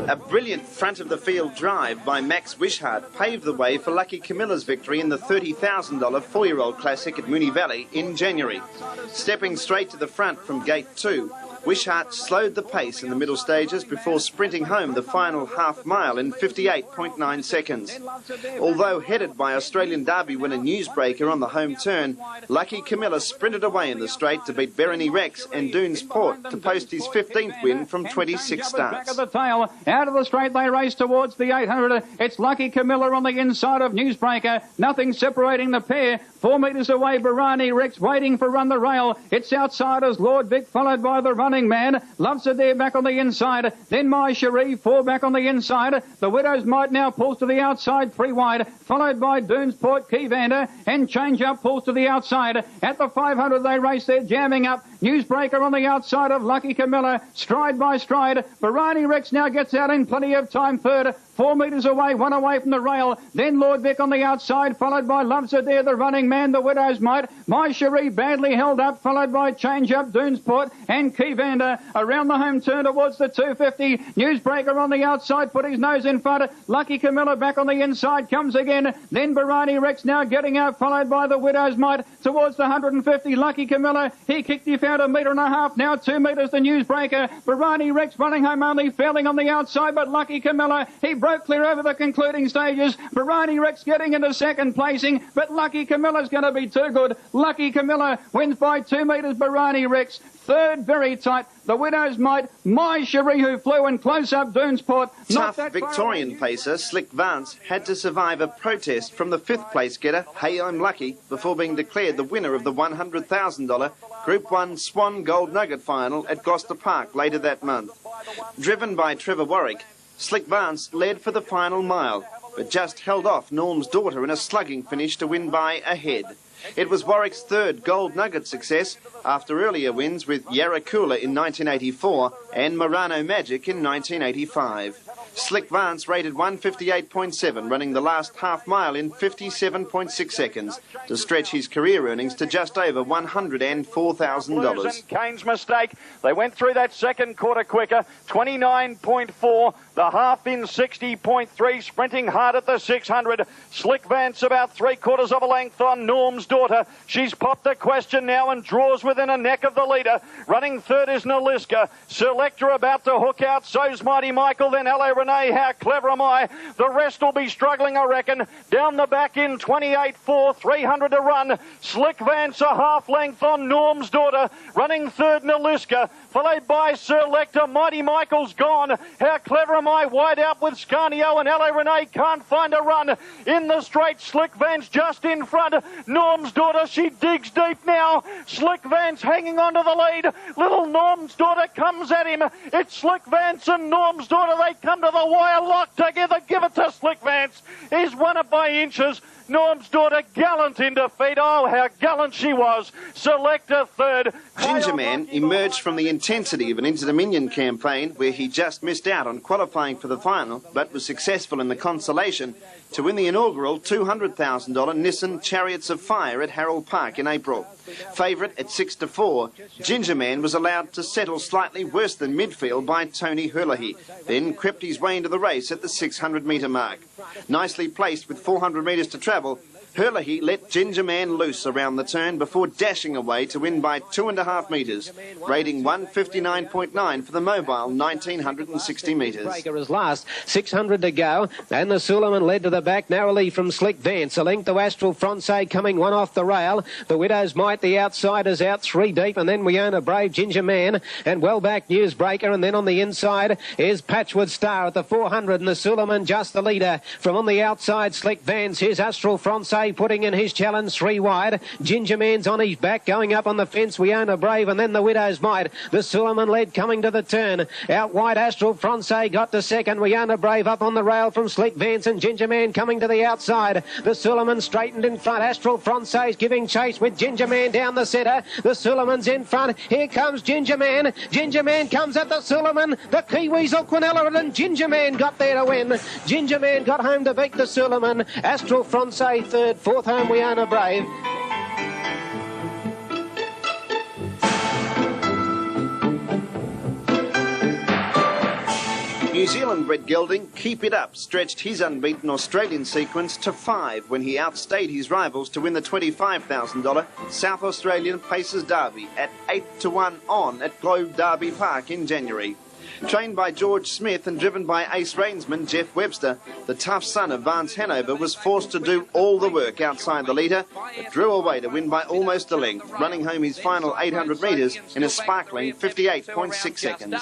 A brilliant front-of-the-field drive by Max Wishart paved the way for Lucky Camilla's victory in the $30,000 four-year-old classic at Moonee Valley in January. Stepping straight to the front from gate 2, Wishart slowed the pace in the middle stages before sprinting home the final half mile in 58.9 seconds. Although headed by Australian Derby winner Newsbreaker on the home turn, Lucky Camilla sprinted away in the straight to beat Berenice Rex and Dunes Port to post his 15th win from 26 starts. Back of the tail, out of the straight they race towards the 800. It's Lucky Camilla on the inside of Newsbreaker. Nothing separating the pair. 4 metres away, Berenice Rex waiting for Run the Rail. It's outsiders, Lord Vic, followed by the Running Man. Loves it there back on the inside. Then My Cherie, 4 back on the inside. The Widow's Might now pulls to the outside, 3 wide, followed by Dunes Port, Keyvander, and Change Up pulls to the outside. At the 500 they race there, jamming up. Newsbreaker on the outside of Lucky Camilla, stride by stride. Berenice Rex now gets out in plenty of time, third. 4 metres away, 1 away from the rail. Then Lord Vic on the outside, followed by Loves It There, the Running Man, the Widow's Might. My Cherie badly held up, followed by Change Up, Dunesport, and Keyvander. Around the home turn towards the 250. Newsbreaker on the outside, put his nose in front. Lucky Camilla back on the inside, comes again. Then Berenice Rex now getting out, followed by the Widow's Might towards the 150. Lucky Camilla, he kicked if out 1.5 metres, now 2 metres the Newsbreaker. Berenice Rex running home only, failing on the outside, but Lucky Camilla, he broke clear over the concluding stages. Berenice Rex getting into second placing, but Lucky Camilla's going to be too good. Lucky Camilla wins by 2 metres, Berenice Rex. Third, very tight, the Widow's Might, My Cherie, who flew in close-up Dunesport. Tough Victorian pacer Slick Vance had to survive a protest from the 5th place getter, Hey I'm Lucky, before being declared the winner of the $100,000 Group 1 Swan Gold Nugget final at Gloucester Park later that month. Driven by Trevor Warwick, Slick Vance led for the final mile, but just held off Norm's Daughter in a slugging finish to win by a head. It was Warwick's 3rd Gold Nugget success after earlier wins with Yarrakula in 1984 and Murano Magic in 1985. Slick Vance rated 158.7, running the last half mile in 57.6 seconds to stretch his career earnings to just over $104,000. Kane's mistake. They went through that second quarter quicker, 29.4. The half in 60.3, sprinting hard at the 600. Slick Vance about 3/4 of a length on Norm's Daughter. She's popped the question now and draws within a neck of the leader. Running third is Naliska. Selector about to hook out, so's Mighty Michael, then L.A. Renee. How clever am I? The rest will be struggling, I reckon. Down the back in 28.4, 300 to run. Slick Vance a half length on Norm's Daughter. Running third, Naliska, followed by Selector. Mighty Michael's gone. How clever am I? Wide out with Scarnio, and L.A. Renee can't find a run. In the straight, Slick Vance just in front. Norm's Daughter, she digs deep now. Slick Vance hanging on to the lead. Little Norm's Daughter comes at him. It's Slick Vance and Norm's Daughter. They come to the wire, locked together. Give it to Slick Vance. He's won it by inches. Norm's Daughter gallant in defeat. Oh, how gallant she was. Selector third. Ginger Man emerged from the intensity of an Inter-Dominion campaign where he just missed out on qualifying for the final but was successful in the consolation to win the inaugural $200,000 Nissan Chariots of Fire at Harold Park in April. Favourite at 6-4, Ginger Man was allowed to settle slightly worse than midfield by Tony Herlihy, then crept his way into the race at the 600-metre mark. Nicely placed with 400 metres to travel, Herlihy let Ginger Man loose around the turn before dashing away to win by 2.5 metres, rating 159.9 for the mobile 1,960 metres. Breaker is last, 600 to go, and the Suleiman led to the back narrowly from Slick Vance. A length to Astral Francais coming one off the rail. The Widow's Might, the outsiders out 3 deep, and then We Own a Brave Ginger Man, and well back Newsbreaker, and then on the inside is Patchwood Star at the 400, and the Suleiman just the leader. From on the outside, Slick Vance, here's Astral Francais putting in his challenge 3 wide. Ginger Man's on his back, going up on the fence. We Own a Brave, and then the Widow's Might. The Suleiman led coming to the turn. Out wide, Astral Francais got to second. We Own a Brave up on the rail from Slick Vance, and Ginger Man coming to the outside. The Suleiman straightened in front. Astral Francais giving chase with Ginger Man down the centre. The Suleiman's in front. Here comes Ginger Man. Ginger Man comes at the Suleiman. The Kiwis or Quinella, and Ginger Man got there to win. Ginger Man got home to beat the Suleiman. Astral Francais third. 4th home, We Own a Brave. New Zealand-bred gelding Keep It Up stretched his unbeaten Australian sequence to 5 when he outstayed his rivals to win the $25,000 South Australian Pacers Derby at 8-1 on at Globe Derby Park in January. Trained by George Smith and driven by ace reinsman Jeff Webster, the tough son of Vance Hanover was forced to do all the work outside the leader, but drew away to win by almost a length, running home his final 800 metres in a sparkling 58.6 seconds.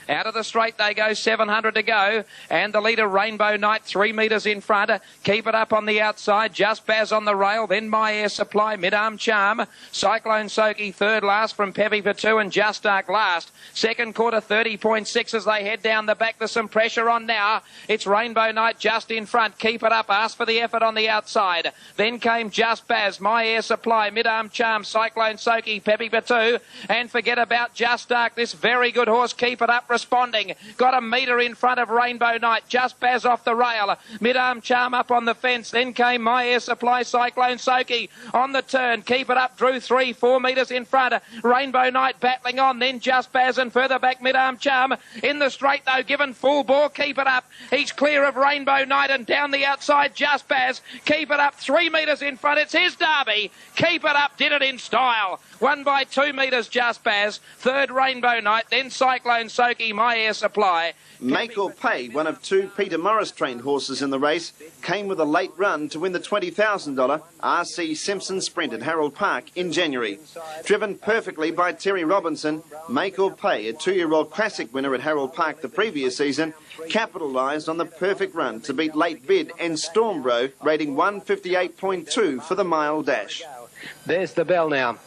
Out of the straight they go, 700 to go, and the leader Rainbow Knight 3 metres in front. Keep It Up on the outside, Just Baz on the rail, then My Air Supply, Mid-Arm Charm, Cyclone Soaky third last from Peppy for 2 and Just Dark last. Second quarter 30.6 as they head down the back. There's some pressure on now. It's Rainbow Knight just in front. Keep It Up, asked for the effort on the outside. Then came Just Baz, My Air Supply, Mid-Arm Charm, Cyclone Soaky, Peppy for 2, and forget about Just Dark. This very good horse, Keep It Up, responding. Got a metre in front of Rainbow Knight. Just Baz off the rail. Mid-Arm Charm up on the fence. Then came My Air Supply, Cyclone Soaky on the turn. Keep It Up drew 4 metres in front. Rainbow Knight battling on. Then Just Baz and further back Mid-Arm Charm. In the straight though, given full bore. Keep It Up. He's clear of Rainbow Knight and down the outside Just Baz. Keep It Up 3 metres in front. It's his derby. Keep It Up did it in style. Won by 2 metres Just Baz. Third Rainbow Knight. Then Cyclone Soaky, My Air Supply. Make or Pay, one of 2 Peter Morris trained horses in the race, came with a late run to win the $20,000 RC Simpson Sprint at Harold Park in January. Driven perfectly by Terry Robinson, Make or Pay, a 2-year-old classic winner at Harold Park the previous season, capitalised on the perfect run to beat Late Bid and Stormbro, rating 158.2 for the mile dash. There's the bell now.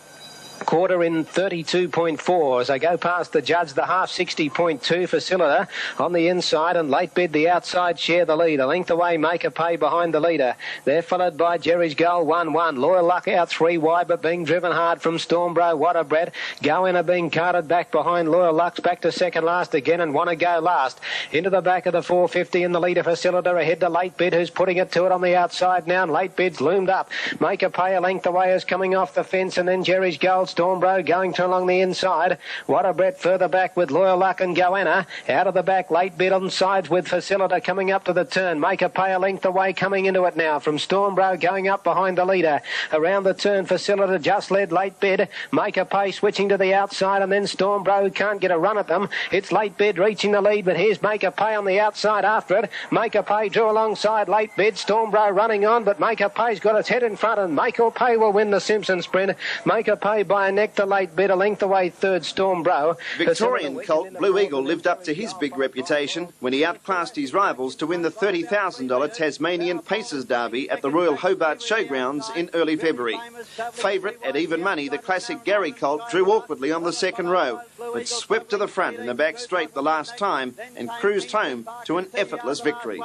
Quarter in 32.4 as I go past the judge. The half 60.2 for Cylinder on the inside, and Late Bid the outside share the lead. A length away, Make a Pay behind the leader. They're followed by Jerry's Goal 1-1. Loyal Luck out 3 wide, but being driven hard from Stormbro. What a Bread. Go in are being carted back behind Loyal Luck's back to second last again and want to go last. Into the back of the 450 and the leader for Cylinder ahead to Late Bid, who's putting it to it on the outside now, and Late Bid's loomed up. Make a Pay a length away is coming off the fence, and then Jerry's Goal. Stormbro going to along the inside. What a Brett further back with Loyal Luck and Goanna. Out of the back, Late Bid on sides with Facilita coming up to the turn. Make a Pay a length away coming into it now from Stormbro going up behind the leader. Around the turn, Facilita just led Late Bid. Make a Pay switching to the outside, and then Stormbro can't get a run at them. It's Late Bid reaching the lead, but here's Make a Pay on the outside after it. Make a Pay drew alongside Late Bid. Stormbro running on, but Make a Pay's got its head in front, and Make a Pay will win the Simpson Sprint. Make a Pay by a neck to Late Bid, a length away third Stormbro. Victorian colt Blue Eagle lived up to his big reputation when he outclassed his rivals to win the $30,000 Tasmanian Pacers Derby at the Royal Hobart Showgrounds in early February. Favourite at even money, the classic Gary colt drew awkwardly on the second row, but swept to the front in the back straight the last time and cruised home to an effortless victory.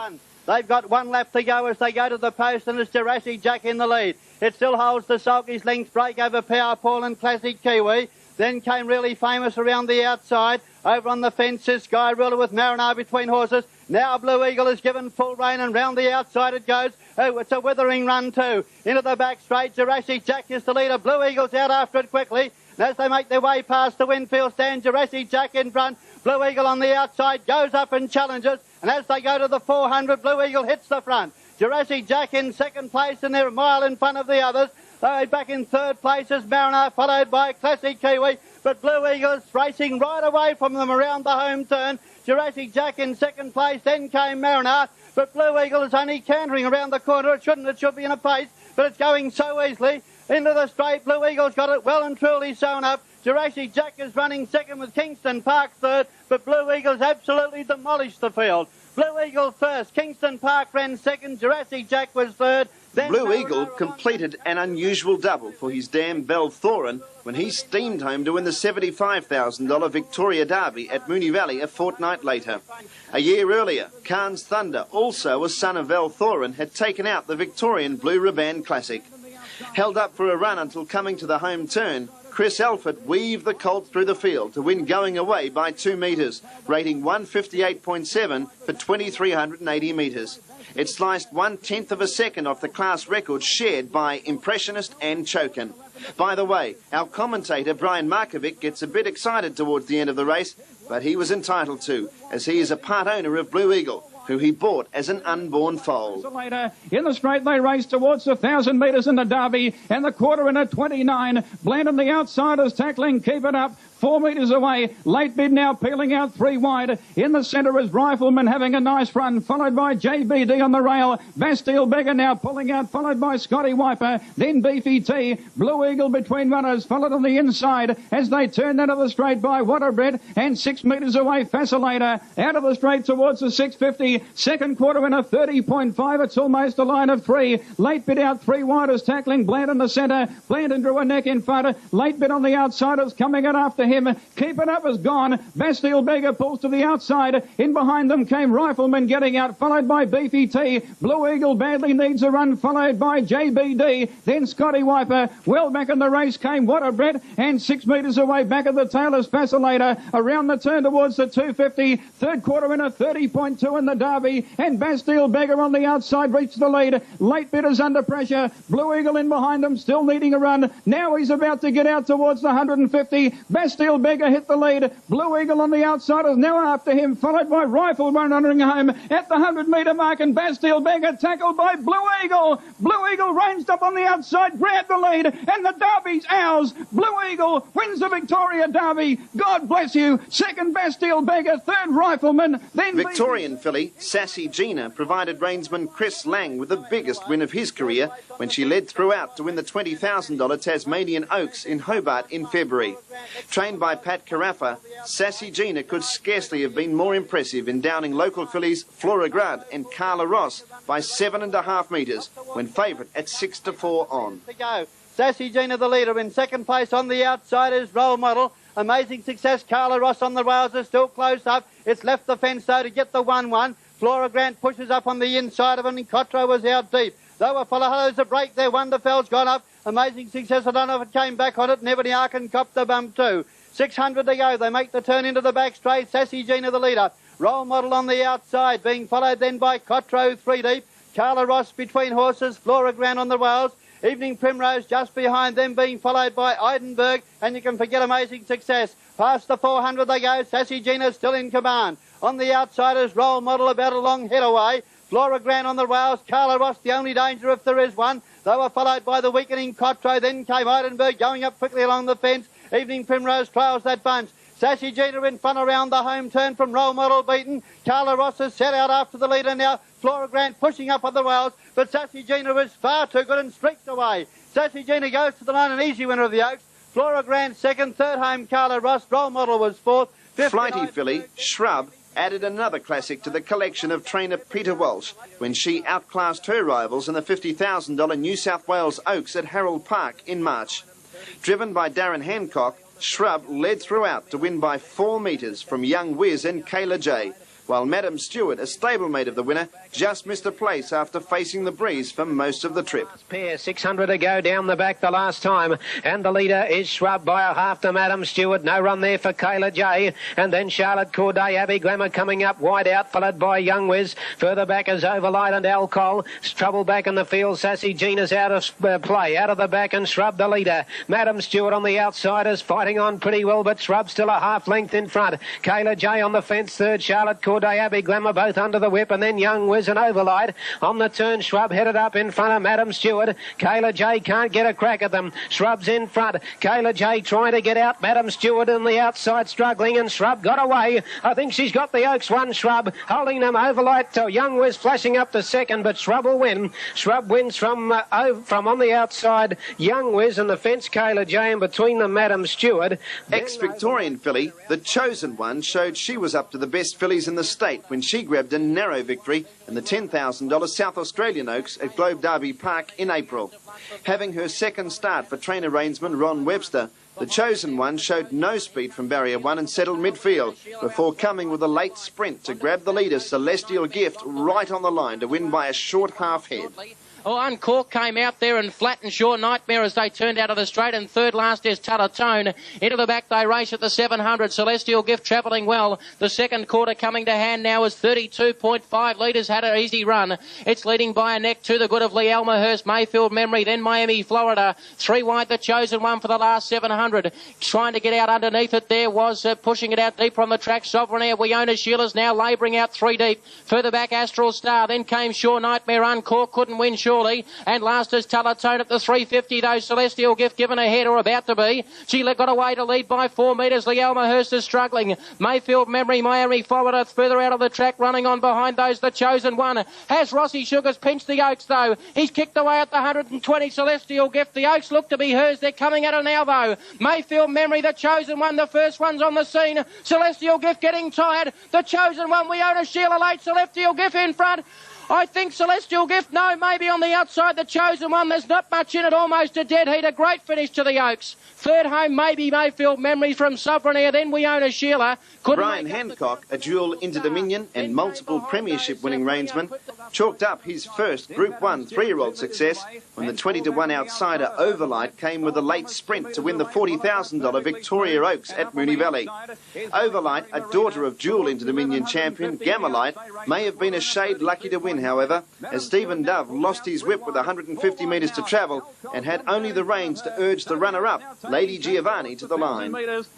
They've got 1 lap to go as they go to the post, and it's Jurassic Jack in the lead. It still holds the sulky's length break over Power Paul and Classic Kiwi. Then came Really Famous around the outside. Over on the fence is Sky Ruler with Marinar between horses. Now Blue Eagle is given full rein, and round the outside it goes. Oh, it's a withering run too. Into the back straight, Jurassic Jack is the leader. Blue Eagle's out after it quickly. And as they make their way past the Winfield stand, Jurassic Jack in front. Blue Eagle on the outside goes up and challenges. And as they go to the 400, Blue Eagle hits the front. Jurassic Jack in second place, and they're a mile in front of the others. Back in third place is Marinar, followed by Classic Kiwi. But Blue Eagle is racing right away from them around the home turn. Jurassic Jack in second place, then came Marinar. But Blue Eagle is only cantering around the corner. It should be in a pace, but it's going so easily. Into the straight, Blue Eagle's got it well and truly sewn up. Jurassic Jack is running second with Kingston Park third, but Blue Eagle's absolutely demolished the field. Blue Eagle first, Kingston Park ran second, Jurassic Jack was third. Blue Eagle completed an unusual double for his dam Belthorin when he steamed home to win the $75,000 Victoria Derby at Moonee Valley a fortnight later. A year earlier, Khan's Thunder, also a son of Belthorin, had taken out the Victorian Blue Ribband Classic. Held up for a run until coming to the home turn, Chris Alford weaved the colt through the field to win going away by 2 metres, rating 158.7 for 2,380 metres. It sliced 1/10 of a second off the class record shared by Impressionist and Chokin. By the way, our commentator Brian Markovic gets a bit excited towards the end of the race but he was entitled to, as he is a part owner of Blue Eagle, who he bought as an unborn foal. Later, in the straight, they race towards the 1,000 metres in the Derby, and the quarter in at 29. Bland the outsiders tackling, keep it up. 4 metres away. Late bid now peeling out 3 wide. In the centre is Rifleman having a nice run, followed by JBD on the rail. Bastille Beggar now pulling out, followed by Scotty Wiper. Then Beefy T. Blue Eagle between runners, followed on the inside as they turn out of the straight by Waterbread. And 6 metres away, Fascinator. Out of the straight towards the 650. Second quarter in a 30.5. It's almost a line of 3. Late bid out 3 wide is tackling Bland in the centre. Bland drew a neck in front. Late bid on the outsiders coming out after him. Keep it up is gone. Bastille Beggar pulls to the outside. In behind them came Rifleman getting out, followed by Beefy T. Blue Eagle badly needs a run, followed by JBD. Then Scotty Wiper. Well back in the race came Waterbread, and 6 metres away back at the tail is Fascinator. Around the turn towards the 250. Third quarter in a 30.2 in the Derby, and Bastille Beggar on the outside reached the lead. Late bidders under pressure. Blue Eagle in behind them, still needing a run. Now he's about to get out towards the 150. Bastille Beggar hit the lead. Blue Eagle on the outside is now after him, followed by Rifleman running home at the 100-metre mark, and Bastille Beggar tackled by Blue Eagle. Blue Eagle ranged up on the outside, grabbed the lead, and the Derby's ours. Blue Eagle wins the Victoria Derby. God bless you. Second, Bastille Beggar. Third, Rifleman. Then Victorian filly Sassy Gina provided reinsman Chris Lang with the biggest win of his career when she led throughout to win the $20,000 Tasmanian Oaks in Hobart in February. Trained by Pat Carafa, Sassy Gina could scarcely have been more impressive in downing local fillies Flora Grad and Carla Ross by 7.5 metres when favourite at 6-4 on. To go. Sassy Gina the leader. In second place on the outside is Role Model. Amazing success. Carla Ross on the rails is still close up. It's left the fence though to get the 1-1. Flora Grant pushes up on the inside of it, and Cotro was out deep. Though a fellow has a break there. Wonderfell's gone up. Amazing success. I don't know if it came back on it. Nebony Arkin copped the bump too. 600 to go. They make the turn into the back straight. Sassy Gina the leader. Role Model on the outside, being followed then by Cotro 3 deep. Carla Ross between horses. Flora Grant on the rails. Evening Primrose just behind them, being followed by Eidenberg. And you can forget Amazing Success. Past the 400 they go. Sassy Gina still in command. On the outsiders, Role Model about a long head away. Flora Grant on the rails. Carla Ross the only danger if there is one. They were followed by the weakening Cotro. Then came Eidenberg going up quickly along the fence. Evening Primrose trails that bunch. Sassy Gina in front around the home turn from Role Model beaten. Carla Ross has set out after the leader now. Flora Grant pushing up on the rails, but Sassy Gina is far too good and streaked away. Sassy Gina goes to the line, an easy winner of the Oaks. Flora Grant second, third home Carla Ross. Role Model was fourth. Flighty filly Shrub added another classic to the collection of trainer Peter Walsh when she outclassed her rivals in the $50,000 New South Wales Oaks at Harold Park in March. Driven by Darren Hancock, Shrub led throughout to win by 4 metres from Young Wiz and Kayla J, while Madam Stewart, a stablemate of the winner, just missed a place after facing the breeze for most of the trip. Pair, 600 to go down the back the last time, and the leader is Shrub by a half to Madam Stewart. No run there for Kayla J, and then Charlotte Corday, Abbey Glamour coming up wide out, followed by Young Wiz. Further back is Overlight and Alcohol. Trouble back in the field. Sassy Gina's out of play, out of the back, and Shrub the leader. Madam Stewart on the outside is fighting on pretty well, but Shrub still a half length in front. Kayla J on the fence, third. Charlotte Corday, Abbey Glamour both under the whip, and then Young Wiz and Overlight on the turn. Shrub headed up in front of Madam Stewart. Kayla J can't get a crack at them. Shrub's in front. Kayla J trying to get out. Madam Stewart on the outside struggling, and Shrub got away. I think she's got the Oaks one. Shrub holding them. Overlight to Young Wiz flashing up to second, but Shrub will win. Shrub wins from on the outside. Young Wiz and the fence Kayla J, and between them Madam Stewart. Ex-Victorian filly, the Chosen One, showed she was up to the best fillies in the state when she grabbed a narrow victory in the $10,000 South Australian Oaks at Globe Derby Park in April. Having her second start for trainer reinsman Ron Webster, the Chosen One showed no speed from barrier 1 and settled midfield before coming with a late sprint to grab the leader Celestial Gift right on the line to win by a short half head. Oh, Uncork came out there and flattened Sure Nightmare as they turned out of the straight, and third last is Tulatone. Into the back they race at the 700. Celestial Gift travelling well. The second quarter coming to hand now is 32.5 litres. Had an easy run. It's leading by a neck to the good of Lee Elmerhurst, Mayfield Memory, then Miami, Florida. 3 wide, the chosen one for the last 700. Trying to get out underneath it there was pushing it out deeper on the track. Sovereign Air, Wiona Sheila's now labouring out 3 deep. Further back, Astral Star. Then came Sure Nightmare. Uncork couldn't win surely. And last is Tulatone at the 350, though. Celestial Gift given ahead, or about to be. She got away to lead by 4 metres. Lee Elmerhurst is struggling. Mayfield Memory, Miami, Florida further out of the track, running on behind those. The chosen one has Rossi Sugars pinched the Oaks, though. He's kicked away at the 120. Celestial Gift. The Oaks look to be hers. They're coming at her now, though. Mayfield Memory, the chosen one. The first one's on the scene. Celestial Gift getting tired. The chosen one. We own a Sheila late. Celestial Gift in front. I think Celestial Gift, no, maybe on the outside, the chosen one. There's not much in it, almost a dead heat. A great finish to the Oaks. Third home, maybe Mayfield Memory from Sovereign Air. Then We Own a Sheila. Brian Hancock, a dual Inter-Dominion and multiple premiership winning reinsman, chalked up his first Group 1 3-year-old success when the 20-1 outsider Overlight came with a late sprint to win the $40,000 Victoria Oaks at Moonee Valley. Overlight, a daughter of dual Inter-Dominion champion Gamma-Light, may have been a shade lucky to win, however, as Stephen Dove lost his whip with 150 metres to travel and had only the reins to urge the runner-up, Lady Giovanni, to the line.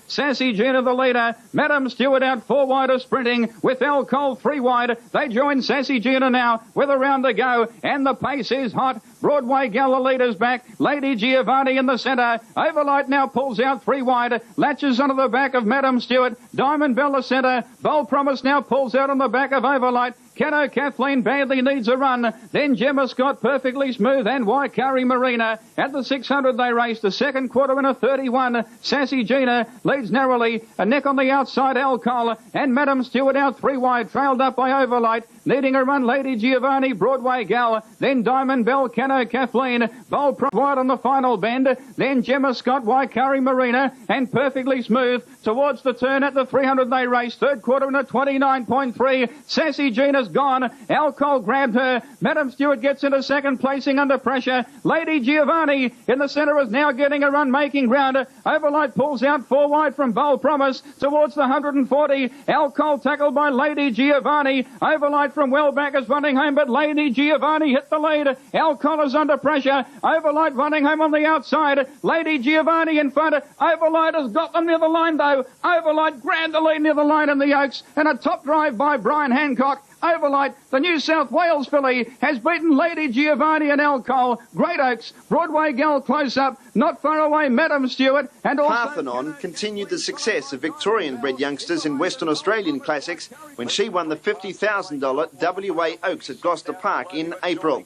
Sassy Gina the leader. Madam Stewart out 4 wide of sprinting with Alcohol 3 wide. They join Sassy Gina now with a round to go, and the pace is hot. Broadway Gal, the leader's back. Lady Giovanni in the centre. Overlight now pulls out 3 wide. Latches onto the back of Madam Stewart. Diamond Bell the centre. Bold Promise now pulls out on the back of Overlight. Cano Kathleen badly needs a run. Then Gemma Scott perfectly smooth, and Waikari Marina. At the 600 they race. The second quarter in a 31. Sassy Gina leads narrowly. A neck on the outside, Alcohol. And Madam Stewart out 3 wide, trailed up by Overlight. Needing a run, Lady Giovanni, Broadway Gal. Then Diamond Bell, Cano Kathleen. Bold Promise wide on the final bend. Then Gemma Scott, Waikari Marina. And perfectly smooth. Towards the turn at the 300 they race. Third quarter in a 29.3. Sassy Gina's gone. Alcohol grabbed her. Madam Stewart gets into second, placing under pressure. Lady Giovanni in the centre is now getting a run, making ground. Overlight pulls out 4 wide from Bold Promise towards the 140. Alcohol tackled by Lady Giovanni. Overlight from well back is running home, but Lady Giovanni hit the lead. Alcohol is under pressure. Overlight running home on the outside. Lady Giovanni in front. Overlight has got them near the line, though. Overlight grabbed the lead near the line in the Oaks, and a top drive by Brian Hancock. Overlight, the New South Wales filly, has beaten Lady Giovanni and Alcohol. Great Oaks, Broadway Gal close up, not far away Madam Stewart, and also Parthenon continued the success of Victorian-bred youngsters in Western Australian Classics when she won the $50,000 WA Oaks at Gloucester Park in April.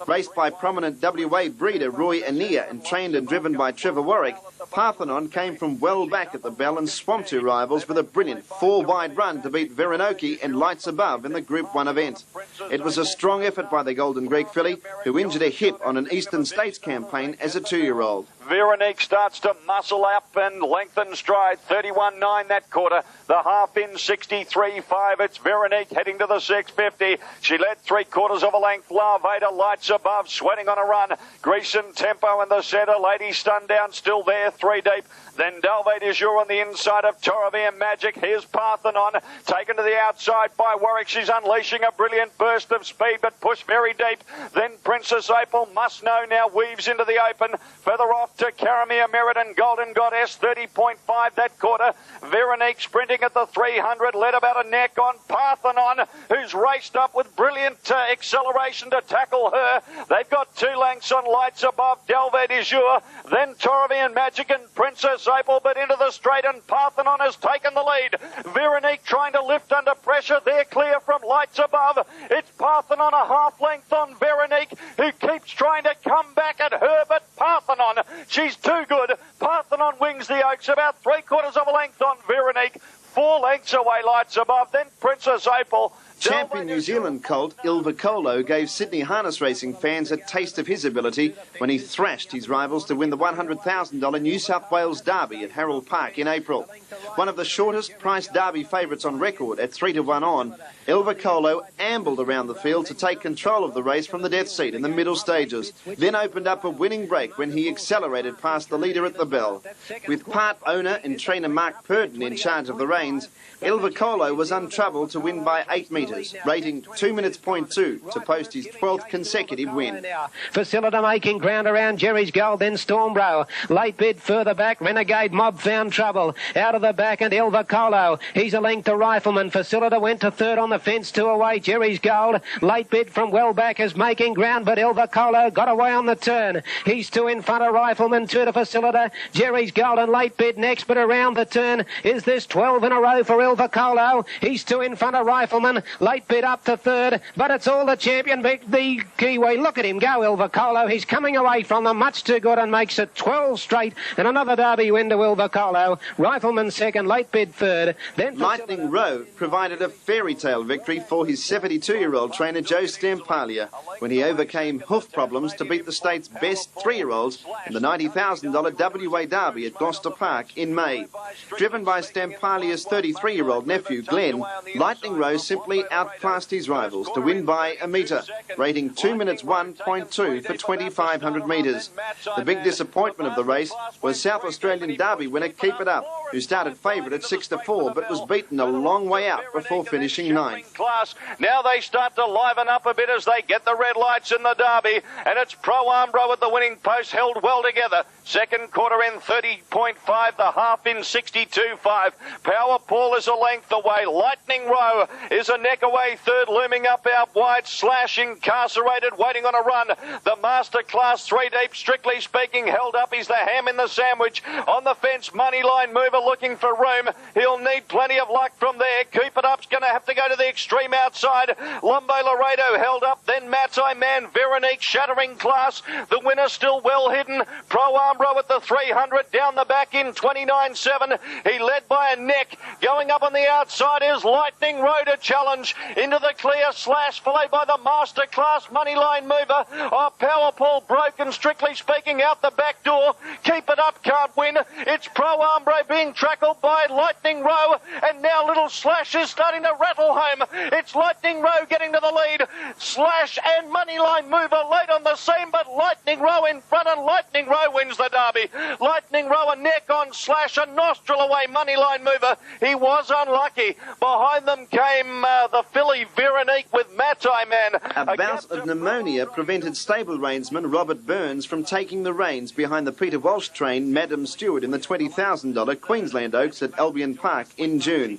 Raced by prominent WA breeder Roy Anea and trained and driven by Trevor Warwick, Parthenon came from well back at the bell and swamped 2 rivals with a brilliant 4-wide run to beat Verenoki and Lights Above in the Group 1 event. It was a strong effort by the Golden Greek filly, who injured a hip on an Eastern States campaign as a 2-year-old. Veronique starts to muscle up and lengthen stride. 31.9 that quarter. The half in 63.5. It's Veronique heading to the 650. She led 3/4 of a length. Larvator Lights Above sweating on a run. Grecian Tempo in the centre. Lady Sundown still there, 3 deep. Then Dalvate Azure on the inside of Toravian Magic. Here's Parthenon taken to the outside by Warwick. She's unleashing a brilliant burst of speed but pushed very deep. Then Princess April Must Know now weaves into the open. Further off to Caramia Merit and Golden Goddess, 30.5 that quarter. Veronique sprinting at the 300, led about a neck on Parthenon, who's raced up with brilliant acceleration to tackle her. They've got 2 lengths on Lights Above, Dalvate Azure, then Toravian Magic and Princess April, but into the straight, and Parthenon has taken the lead. Veronique trying to lift under pressure. They're clear from Lights Above. It's Parthenon a half length on Veronique, who keeps trying to come back at her, but Parthenon, she's too good. Parthenon wings the Oaks about 3/4 of a length on Veronique. 4 lengths away Lights Above, then Princess April. Champion New Zealand colt Ilvacolo gave Sydney harness racing fans a taste of his ability when he thrashed his rivals to win the $100,000 New South Wales Derby at Harold Park in April. one of the shortest priced Derby favourites on record at 3-1 on, Ilvacolo ambled around the field to take control of the race from the death seat in the middle stages, then opened up a winning break when he accelerated past the leader at the bell. With part owner and trainer Mark Purden in charge of the reins, Ilvacolo was untroubled to win by 8 metres, rating 2 minutes .2 to post his 12th consecutive win. Facilita making ground around Jerry's Gold, then Stormbro. Late bid further back, Renegade Mob found trouble. Out of the back and Ilvacolo. He's a length to Rifleman. Facilita went to third on the fence, 2 away. Jerry's Gold. Late bid from well back is making ground, but Ilvacolo got away on the turn. He's 2 in front of Rifleman, 2 to Facilita. Jerry's Gold and late bid next, but around the turn is this 12 in a row for Ilvacolo. He's 2 in front of Rifleman. Late bid up to third, but it's all the champion, the Kiwi. Look at him go, Ilvacolo. He's coming away from them, much too good, and makes it 12 straight, and another Derby win to Ilvacolo. Rifleman second, late bid third. Then Lightning Row provided a fairytale victory for his 72-year-old trainer Joe Stampalia when he overcame hoof problems to beat the state's best 3-year-olds in the $90,000 WA Derby at Gloucester Park in May. Driven by Stampalia's 33-year-old nephew Glenn, Lightning Row simply outclassed his rivals to win by a metre, rating 2 minutes .2 for 2,500 metres. The big disappointment of the race was South Australian Derby winner Keep It Up, who started favourite at 6-4 but was beaten a long way out before finishing 9th. Now they start to liven up a bit as they get the red lights in the Derby, and it's Pro Ambro at the winning post, held well together. Second quarter in 30.5, the half in 62.5. Power Paul is a length away. Lightning Row is a neck away third, looming up out wide. Slash incarcerated, waiting on a run. The Master Class 3 deep, strictly speaking, held up. He's the ham in the sandwich. On the fence, Moneyline Mover looking for room. He'll need plenty of luck from there. Keep It Up's going to have to go to the extreme outside. Lombo Laredo held up. Then Matt's Eye Man, Veronique, Shattering Class. The winner still well hidden. Pro Ambro at the 300, down the back in 29.7. He led by a neck. Going up on the outside is Lightning Row to challenge. Into the clear, Slash, followed by the Master Class Moneyline Mover. Oh, Power Paul broken, strictly speaking, out the back door. Keep It Up can't win. It's Pro Ambro being trackled by Lightning Row, and now Little Slash is starting to rattle home. It's Lightning Row getting to the lead. Slash and Moneyline Mover late on the scene, but Lightning Row in front, and Lightning Row wins the Derby. Lightning Row a neck on Slash, a nostril away Moneyline Mover. He was unlucky. Behind them came the filly Veronique with Matt's Eye Man. A bout of pneumonia prevented stable reinsman Robert Burns from taking the reins behind the Peter Walsh train Madam Stewart in the $20,000 Queensland Oaks at Albion Park in June.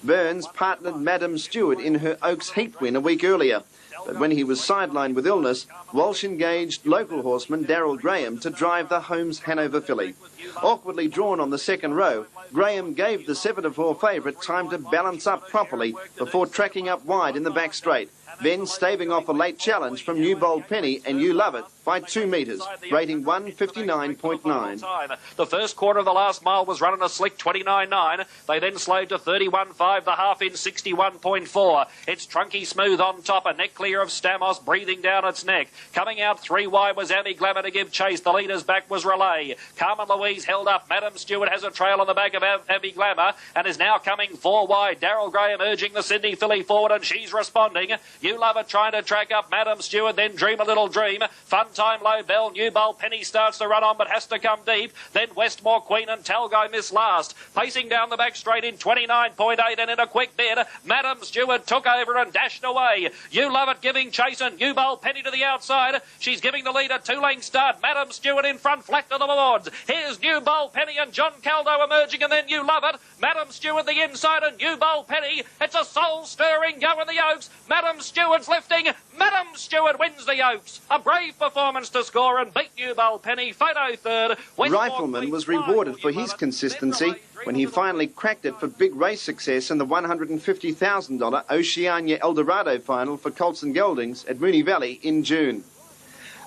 Burns partnered Madam Stewart in her Oaks Heat win a week earlier, but when he was sidelined with illness, Walsh engaged local horseman Darryl Graham to drive the Holmes Hanover filly. Awkwardly drawn on the second row, Graham gave the 7-4 favourite time to balance up properly before tracking up wide in the back straight, then staving off a late challenge from Newbold Penny and You Love It by 2 metres, rating 1:59.9. The first quarter of the last mile was run in a slick 29.9. They then slowed to 31.5, the half in 61.4. It's Trunky Smooth on top, a neck clear of Stamos, breathing down its neck. Coming out 3 wide was Amy Glamour to give chase. The leader's back was Relay. Carmen Louise held up. Madam Stewart has a trail on the back of Amy Glamour and is now coming 4 wide. Darryl Graham urging the Sydney filly forward, and she's responding. You Love It trying to track up Madam Stewart, then Dream a Little Dream. Fun Time Low Bell, Newbold Penny starts to run on but has to come deep. Then Westmore Queen and Talgo miss last. Pacing down the back straight in 29.8, and in a quick bid, Madam Stewart took over and dashed away. You Love It giving chase, and Newbold Penny to the outside. She's giving the lead a 2-length start. Madam Stewart in front, flat to the boards. Here's Newbold Penny and John Caldo emerging, and then You Love It. Madam Stewart the inside, and Newbold Penny. It's a soul-stirring go in the Oaks. Madam Stewart's lifting. Madam Stewart wins the Oaks. A brave performance to score and beat Newbold Penny. Photo third. Rifleman was rewarded for his consistency when he finally cracked it for big race success in the $150,000 Oceania Eldorado final for Colts and Geldings at Moonee Valley in June.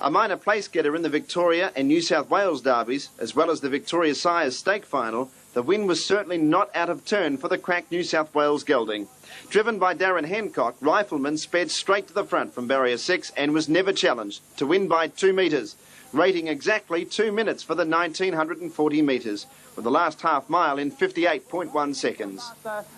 A minor place getter in the Victoria and New South Wales derbies, as well as the Victoria Sires Stake final, the win was certainly not out of turn for the crack New South Wales gelding. Driven by Darren Hancock, Rifleman sped straight to the front from barrier 6 and was never challenged, to win by 2 metres, rating exactly 2 minutes for the 1940 metres, with the last half mile in 58.1 seconds.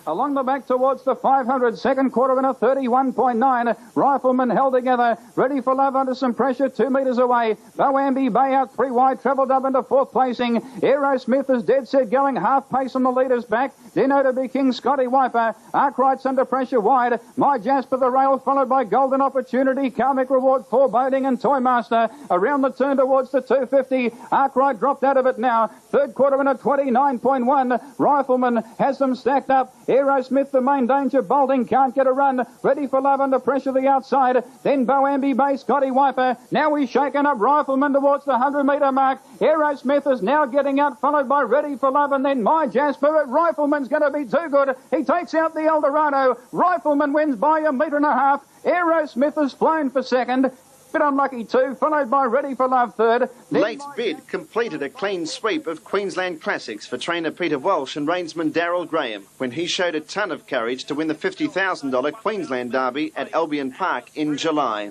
Along the back towards the 500, second quarter in a 31.9. Rifleman held together, ready for love under some pressure, 2 metres away. Boambi Bay out 3 wide, travelled up into 4th placing. Aerosmith is dead set going, half pace on the leader's back. Dino to be King, Scotty Wiper. Arkwright's under pressure wide. My Jasper the rail, followed by Golden Opportunity, Karmic Reward, Foreboding and Toymaster. Around the turn towards the 250. Arkwright dropped out of it now. Third quarter in a 29.1. Rifleman has them stacked up. Aerosmith the main danger, bolting, can't get a run. Ready for love under pressure the outside. Then Boambi Bay, Scotty Wiper. Now he's shaken up Rifleman towards the 100-metre mark. Aerosmith is now getting out, followed by Ready for Love, and then My Jasper. Rifleman's going to be too good. He takes out the El Dorado. Rifleman wins by 1.5 metres. Aerosmith has flown for second. Bit unlucky too, followed by Ready for Love third. Late Bid completed a clean sweep of Queensland Classics for trainer Peter Walsh and reinsman Darryl Graham when he showed a ton of courage to win the $50,000 Queensland Derby at Albion Park in July.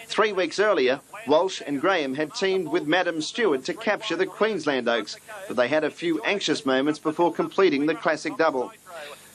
3 weeks earlier, Walsh and Graham had teamed with Madam Stewart to capture the Queensland Oaks, but they had a few anxious moments before completing the Classic double.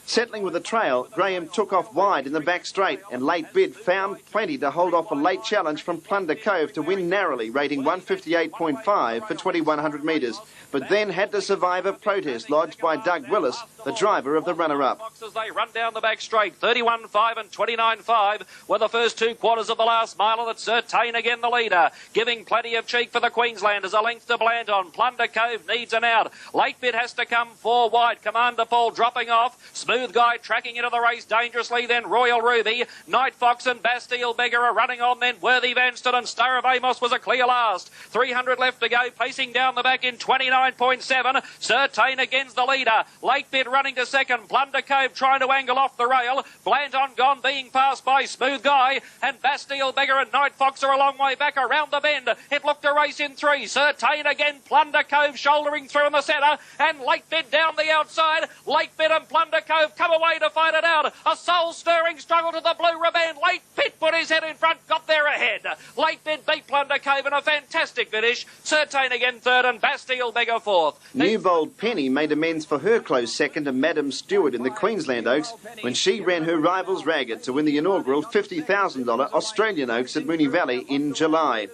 Settling with the trail, Graham took off wide in the back straight, and Late Bid found plenty to hold off a late challenge from Plunder Cove to win narrowly, rating 158.5 for 2,100 metres, but then had to survive a protest lodged by Doug Willis, the driver of the runner-up. As they run down the back straight, 31.5 and 29.5 were the first 2 quarters of the last mile, and it's Certain again the leader, giving plenty of cheek for the Queenslanders. A length to Blanton. Plunder Cove needs an out. Late Bid has to come 4 wide. Commander Paul dropping off. Smooth Guy tracking into the race dangerously. Then Royal Ruby, Night Fox and Bastille Beggar are running on. Then Worthy Vanston and Star of Amos was a clear last. 300 left to go, pacing down the back in 29.7. Certain against the leader. Late Bid running to second. Plunder Cove trying to angle off the rail. Blanton gone, being passed by Smooth Guy, and Bastille Beggar and Night Fox are a long way back around the bend. It looked a race in 3. Certain again. Plunder Cove shouldering through in the centre, and Late Bid down the outside. Late Bid and Plunder Cove come away to fight it out. A soul-stirring struggle to the blue ribbon. Late Bid put his head in front, got there ahead. Late Bid beat Plunder Cove in a fantastic finish. Certain again third, and Bastille Beggar fourth. Newbold Penny made amends for her close second to Madam Stewart in the Queensland Oaks when she ran her rivals ragged to win the inaugural $50,000 Australian Oaks at Moonee Valley in July.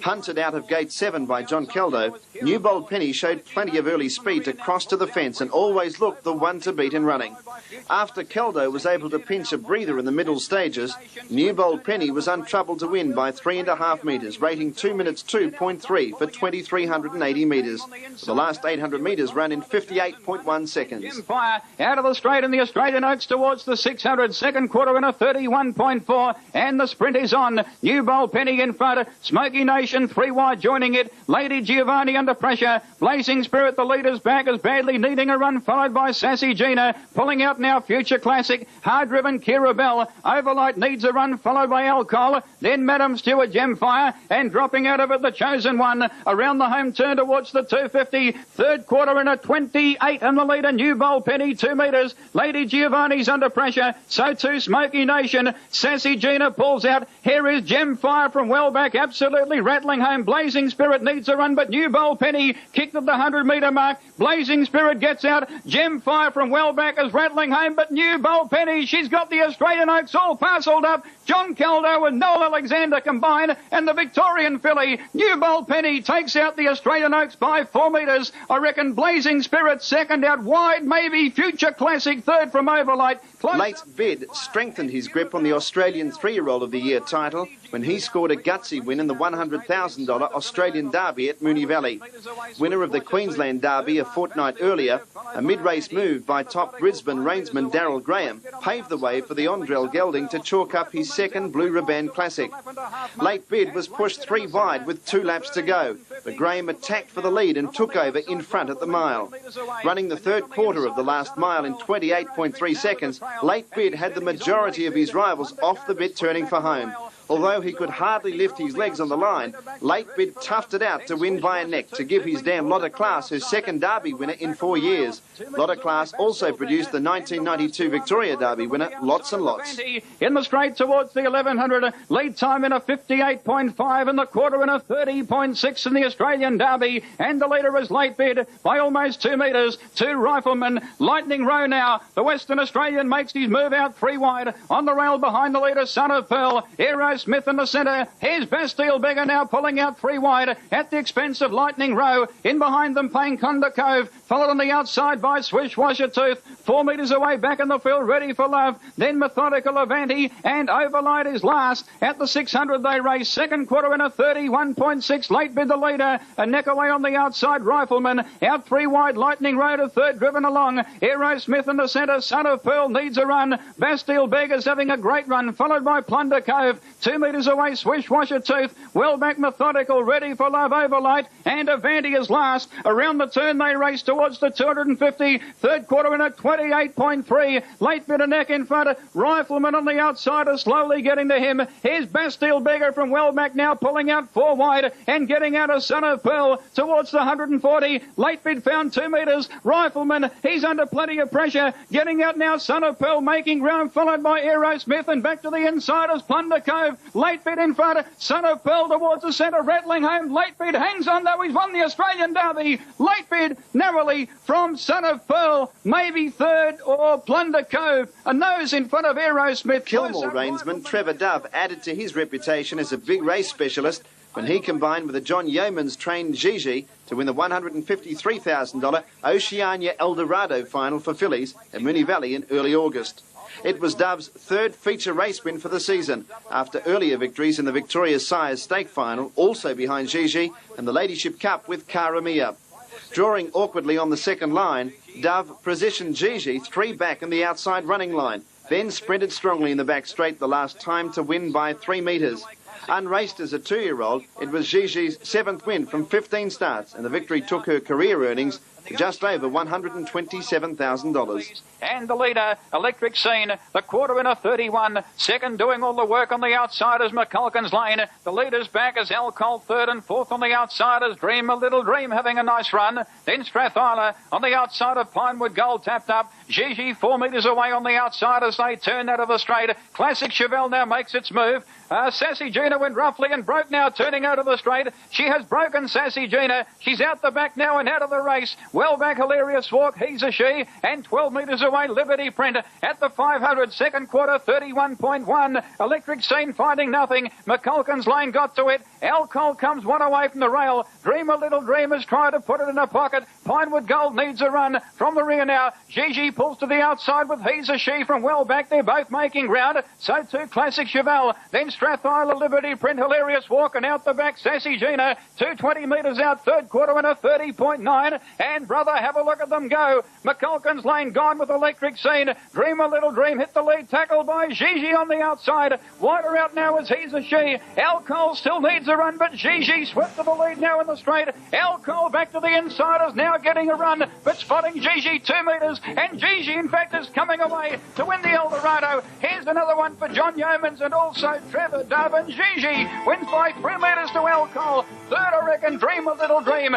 Hunted out of gate 7 by John Keldo, Newbold Penny showed plenty of early speed to cross to the fence and always looked the one to beat in running. After Keldo was able to pinch a breather in the middle stages, Newbold Penny was untroubled to win by 3.5 metres, rating 2 minutes 2.3 for 2,380 metres. The last 800 metres ran in 58.1 seconds. Fire out of the straight in the Australian Oaks towards the 600, second quarter in a 31.4, and the sprint is on. Newbold Penny in front, Smoky Nation 3 wide joining it. Lady Giovanni under pressure. Blazing Spirit, the leader's back, is badly needing a run, followed by Sassy Gina. Pulling out now Future Classic. Hard-driven Kira Bell. Overlight needs a run, followed by Alcohol. Then Madam Stewart Gemfire, and dropping out of it the Chosen One. Around the home turn towards the 250. Third quarter in a 28, and the leader Newbold Penny 2 metres. Lady Giovanni's under pressure. So too Smoky Nation. Sassy Gina pulls out. Here is Gemfire from well back, absolutely rattling home. Blazing Spirit needs a run, but Newbold Penny kicked at the 100-metre mark. Blazing Spirit gets out. Gemfire from well back is rattling home, but Newbold Penny, she's got the Australian Oaks all parcelled up. John Caldo and Noel Alexander combine, and the Victorian filly, Newbold Penny, takes out the Australian Oaks by 4 metres. I reckon Blazing Spirit second out wide, maybe Future Classic third from Overlight. Late Bid strengthened his grip on the Australian 3-year-old of the year title when he scored a gutsy win in the $100,000 Australian Derby at Moonee Valley. Winner of the Queensland Derby a fortnight earlier, a mid-race move by top Brisbane reinsman Darryl Graham paved the way for the Andrell gelding to chalk up his second Blue Riband Classic. Late Bid was pushed 3 wide with 2 laps to go, but Graham attacked for the lead and took over in front at the mile. Running the third quarter of the last mile in 28.3 seconds, Late Bid had the majority of his rivals off the bit turning for home. Although he could hardly lift his legs on the line, Late Bid toughed it out to win by a neck to give his dam Lotta Class her second Derby winner in 4 years. Lotta Class also produced the 1992 Victoria Derby winner, Lots and Lots. In the straight towards the 1100, lead time in a 58.5 and the quarter in a 30.6 in the Australian Derby, and the leader is Late Bid by almost 2 metres to Rifleman. Lightning Row now. The Western Australian makes his move out 3 wide. On the rail behind the leader, Son of Pearl. Aero Smith in the centre. Here's Bastille Beggar now pulling out 3 wide at the expense of Lightning Row. In behind them, Painconda Cove. Followed on the outside by Swishwasher Tooth. 4 metres away back in the field, Ready for Love. Then Methodical Avanti and Overlight is last. At the 600 they race. Second quarter in a 31.6. Late Bid the leader. A neck away on the outside, Rifleman. Out 3 wide, Lightning Road a third driven along. Aero Smith in the centre. Son of Pearl needs a run. Bastille Beggar's having a great run. Followed by Plunder Cove. 2 metres away, Swishwasher Tooth. Well back, Methodical. Ready for Love, Overlight. And Avanti is last. Around the turn they race towards the 250. Third quarter in a 28.3. Late Bid a neck in front. Rifleman on the outside is slowly getting to him. Here's Bastille Beggar from well back now, pulling out 4 wide and getting out of Son of Pearl towards the 140. Late Bid found 2 metres. Rifleman, he's under plenty of pressure. Getting out now, Son of Pearl making ground, followed by Aero Smith, and back to the insiders, Plunder Cove. Late Bid in front. Son of Pearl towards the centre, rattling home. Late Bid hangs on though. He's won the Australian Derby. Late Bid narrowly from Son of Pearl, maybe third, or Plunder Cove. A nose in front of Aero Smith. Kilmore reinsman Trevor Dove added to his reputation as a big race specialist when he combined with a John Yeomans trained Gigi to win the $153,000 Oceania El Dorado final for fillies at Moonee Valley in early August. It was Dove's third feature race win for the season, after earlier victories in the Victoria Sires Stake final, also behind Gigi, and the Ladyship Cup with Cara Mia. Drawing awkwardly on the second line, Dove positioned Gigi 3 back in the outside running line, then sprinted strongly in the back straight the last time to win by 3 metres. Unraced as a 2-year-old, it was Gigi's 7th win from 15 starts, and the victory took her career earnings to just over $127,000. And the leader, Electric Scene, the quarter in a 31. Second doing all the work on the outside is McCulkin's Lane. The leader's back is Alcohol, third, and fourth on the outsiders. Dream a Little Dream having a nice run. Then Strathyla on the outside of Pinewood Gold tapped up. Gigi 4 metres away on the outside as they turn out of the straight. Classic Chevelle now makes its move. Sassy Gina went roughly and broke now, turning out of the straight. She has broken Sassy Gina. She's out the back now and out of the race. Well back, Hilarious Walk, he's a she. And 12 metres away, Liberty Print at the 500. Second quarter, 31.1. Electric Scene finding nothing. McCulkin's Lane got to it. Alcohol comes 1 away from the rail. Dream a Little Dream has tried to put it in a pocket. Pinewood Gold needs a run. From the rear now, Gigi pulls to the outside with He's a She from well back. They're both making ground. So too Classic Chevelle. Then Strathyla, Liberty Print, Hilarious Walk, and out the back, Sassy Gina. 220 metres out, third quarter in a 30.9. And brother, have a look at them go. McCulkin's Lane gone with Electric Scene. Dream a Little Dream hit the lead, tackled by Gigi on the outside. Wider out now is He's a She. Alcohol still needs a run, but Gigi swept to the lead now in the straight. Alcohol back to the insiders, now getting a run, but spotting Gigi 2 metres. And Gigi, in fact, is coming away to win the El Dorado. Here's another one for John Yeomans and also Trevor Dove, and Gigi wins by 3 metres to Alcohol. Third, I reckon, Dream a Little Dream.